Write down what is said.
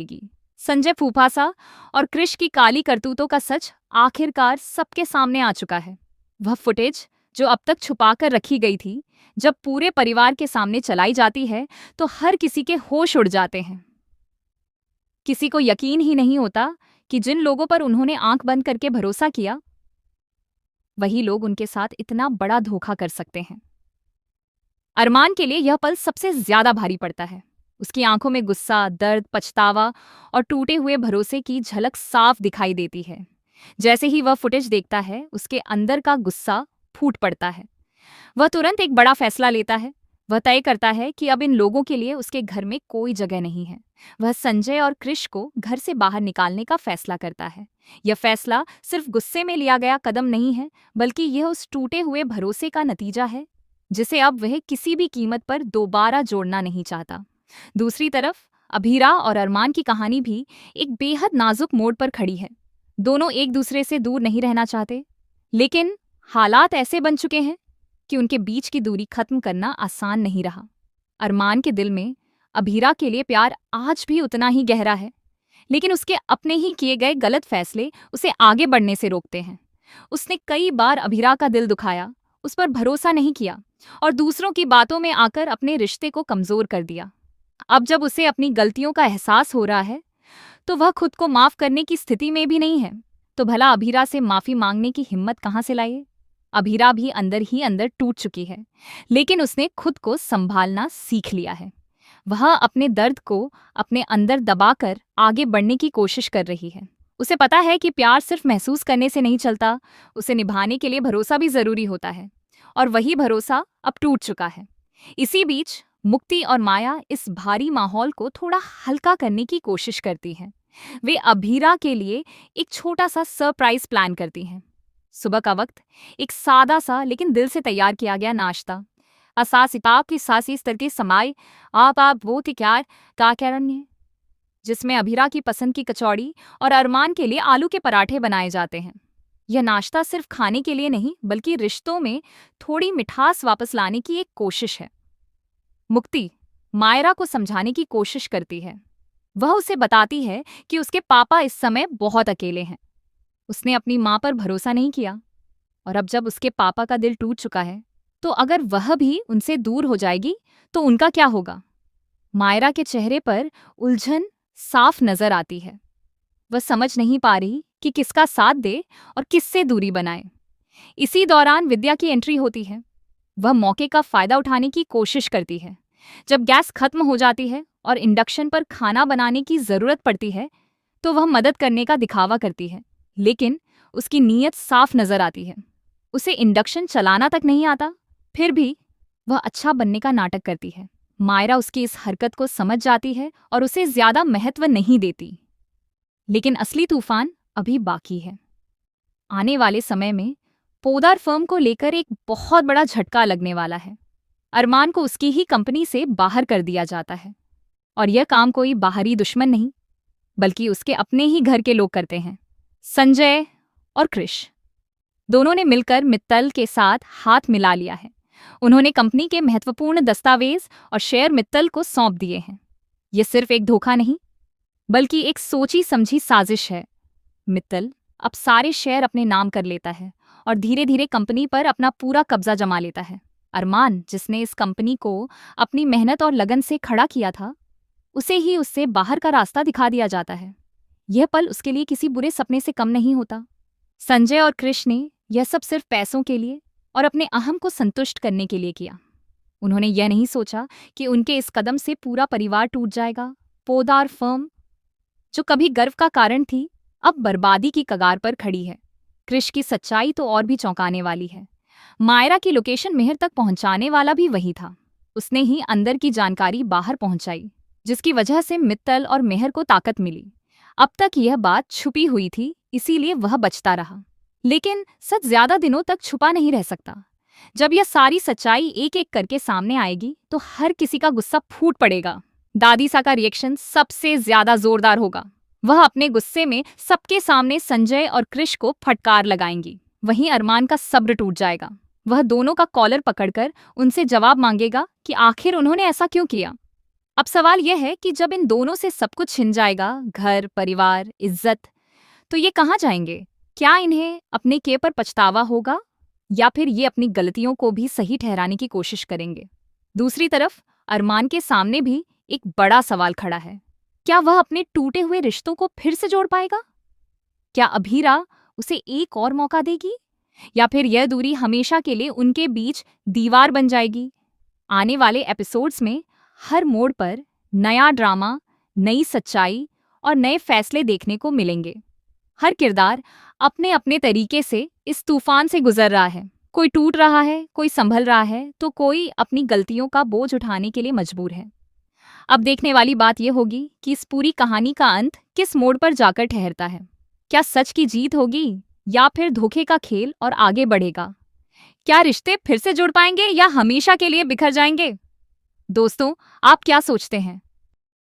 संजय फूफासा और कृष की काली करतूतों का सच आखिरकार सबके सामने आ चुका है। वह फुटेज जो अब तक छुपाकर रखी गई थी, जब पूरे परिवार के सामने चलाई जाती है तो हर किसी के होश उड़ जाते हैं। किसी को यकीन ही नहीं होता कि जिन लोगों पर उन्होंने आंख बंद करके भरोसा किया, वही लोग उनके साथ इतना बड़ा धोखा कर सकते हैं। अरमान के लिए यह पल सबसे ज्यादा भारी पड़ता है। उसकी आंखों में गुस्सा, दर्द, पछतावा और टूटे हुए भरोसे की झलक साफ दिखाई देती है। जैसे ही वह फुटेज देखता है, उसके अंदर का गुस्सा फूट पड़ता है। वह तुरंत एक बड़ा फैसला लेता है। वह तय करता है कि अब इन लोगों के लिए उसके घर में कोई जगह नहीं है। वह संजय और कृष को घर से बाहर निकालने का फैसला करता है। यह फैसला सिर्फ गुस्से में लिया गया कदम नहीं है, बल्कि यह उस टूटे हुए भरोसे का नतीजा है जिसे अब वह किसी भी कीमत पर दोबारा जोड़ना नहीं चाहता। दूसरी तरफ अभीरा और अरमान की कहानी भी एक बेहद नाजुक मोड़ पर खड़ी है। दोनों एक दूसरे से दूर नहीं रहना चाहते, लेकिन हालात ऐसे बन चुके हैं कि उनके बीच की दूरी खत्म करना आसान नहीं रहा। अरमान के दिल में अभीरा के लिए प्यार आज भी उतना ही गहरा है, लेकिन उसके अपने ही किए गए गलत फैसले उसे आगे बढ़ने से रोकते हैं। उसने कई बार अभीरा का दिल दुखाया, उस पर भरोसा नहीं किया और दूसरों की बातों में आकर अपने रिश्ते को कमजोर कर दिया। अब जब उसे अपनी गलतियों का एहसास हो रहा है, तो वह खुद को माफ करने की स्थिति में भी नहीं है। तो भला अभीरा से माफी मांगने की हिम्मत कहाँ से लाए? अभीरा भी अंदर ही अंदर टूट चुकी है, लेकिन उसने खुद को संभालना सीख लिया है। वह अपने दर्द को अपने अंदर दबाकर आगे बढ़ने की कोशिश कर रही है। उसे पता है कि प्यार सिर्फ महसूस करने से नहीं चलता, उसे निभाने के लिए भरोसा भी जरूरी होता है, और वही भरोसा अब टूट चुका है। इसी बीच मुक्ति और माया इस भारी माहौल को थोड़ा हल्का करने की कोशिश करती हैं। वे अभीरा के लिए एक छोटा सा सरप्राइज प्लान करती हैं। सुबह का वक्त, एक सादा सा लेकिन दिल से तैयार किया गया नाश्ता, असासिताब की सासी स्तर की समाई आप वो तिक्यार काकरण्य, जिसमें अभीरा की पसंद की कचौड़ी और अरमान के लिए आलू के पराठे बनाए जाते हैं। यह नाश्ता सिर्फ खाने के लिए नहीं, बल्कि रिश्तों में थोड़ी मिठास वापस लाने की एक कोशिश है। मुक्ति मायरा को समझाने की कोशिश करती है। वह उसे बताती है कि उसके पापा इस समय बहुत अकेले हैं। उसने अपनी मां पर भरोसा नहीं किया, और अब जब उसके पापा का दिल टूट चुका है, तो अगर वह भी उनसे दूर हो जाएगी तो उनका क्या होगा? मायरा के चेहरे पर उलझन साफ नजर आती है। वह समझ नहीं पा रही कि किसका साथ दे और किससे दूरी बनाए। इसी दौरान विद्या की एंट्री होती है। वह मौके का फायदा उठाने की कोशिश करती है। जब गैस खत्म हो जाती है और इंडक्शन पर खाना बनाने की जरूरत पड़ती है, तो वह मदद करने का दिखावा करती है, लेकिन उसकी नीयत साफ नजर आती है। उसे इंडक्शन चलाना तक नहीं आता, फिर भी वह अच्छा बनने का नाटक करती है। मायरा उसकी इस हरकत को समझ जाती है और उसे ज्यादा महत्व नहीं देती। लेकिन असली तूफान अभी बाकी है। आने वाले समय में पोदार फर्म को लेकर एक बहुत बड़ा झटका लगने वाला है। अरमान को उसकी ही कंपनी से बाहर कर दिया जाता है, और यह काम कोई बाहरी दुश्मन नहीं, बल्कि उसके अपने ही घर के लोग करते हैं। संजय और कृष दोनों ने मिलकर मित्तल के साथ हाथ मिला लिया है। उन्होंने कंपनी के महत्वपूर्ण दस्तावेज और शेयर मित्तल को सौंप दिए हैं। यह सिर्फ एक धोखा नहीं, बल्कि एक सोची समझी साजिश है। मित्तल अब सारे शेयर अपने नाम कर लेता है और धीरे धीरे कंपनी पर अपना पूरा कब्जा जमा लेता है। अरमान, जिसने इस कंपनी को अपनी मेहनत और लगन से खड़ा किया था, उसे ही उससे बाहर का रास्ता दिखा दिया जाता है। यह पल उसके लिए किसी बुरे सपने से कम नहीं होता। संजय और कृष ने यह सब सिर्फ पैसों के लिए और अपने अहम को संतुष्ट करने के लिए किया। उन्होंने यह नहीं सोचा कि उनके इस कदम से पूरा परिवार टूट जाएगा। पोदार फर्म, जो कभी गर्व का कारण थी, अब बर्बादी की कगार पर खड़ी है। कृष की सच्चाई तो और भी चौंकाने वाली है। मायरा की लोकेशन मेहर तक पहुंचाने वाला भी वही था। उसने ही अंदर की जानकारी बाहर पहुंचाई, जिसकी वजह से मित्तल और मेहर को ताकत मिली। अब तक यह बात छुपी हुई थी, इसीलिए वह बचता रहा। लेकिन सच ज्यादा दिनों तक छुपा नहीं रह सकता। जब यह सारी सच्चाई एक एक करके सामने आएगी, तो हर किसी का गुस्सा फूट पड़ेगा। दादी सा का रिएक्शन सबसे ज्यादा जोरदार होगा। वह अपने गुस्से में सबके सामने संजय और कृष को फटकार लगाएंगी। वहीं अरमान का सब्र टूट जाएगा। वह दोनों का कॉलर पकड़कर उनसे जवाब मांगेगा कि आखिर उन्होंने ऐसा क्यों किया। अब सवाल यह है कि जब इन दोनों से सब कुछ छिन जाएगा, घर, परिवार, इज्जत, तो ये कहाँ जाएंगे? क्या इन्हें अपने किए पर पछतावा होगा या फिर ये अपनी गलतियों को भी सही ठहराने की कोशिश करेंगे? दूसरी तरफ अरमान के सामने भी एक बड़ा सवाल खड़ा है। क्या वह अपने टूटे हुए रिश्तों को फिर से जोड़ पाएगा? क्या अभीरा उसे एक और मौका देगी या फिर यह दूरी हमेशा के लिए उनके बीच दीवार बन जाएगी? आने वाले एपिसोड्स में हर मोड़ पर नया ड्रामा, नई सच्चाई और नए फैसले देखने को मिलेंगे। हर किरदार अपने अपने तरीके से इस तूफान से गुजर रहा है। कोई टूट रहा है, कोई संभल रहा है, तो कोई अपनी गलतियों का बोझ उठाने के लिए मजबूर है। अब देखने वाली बात यह होगी कि इस पूरी कहानी का अंत किस मोड़ पर जाकर ठहरता है। क्या सच की जीत होगी या फिर धोखे का खेल और आगे बढ़ेगा? क्या रिश्ते फिर से जुड़ पाएंगे या हमेशा के लिए बिखर जाएंगे? दोस्तों, आप क्या सोचते हैं?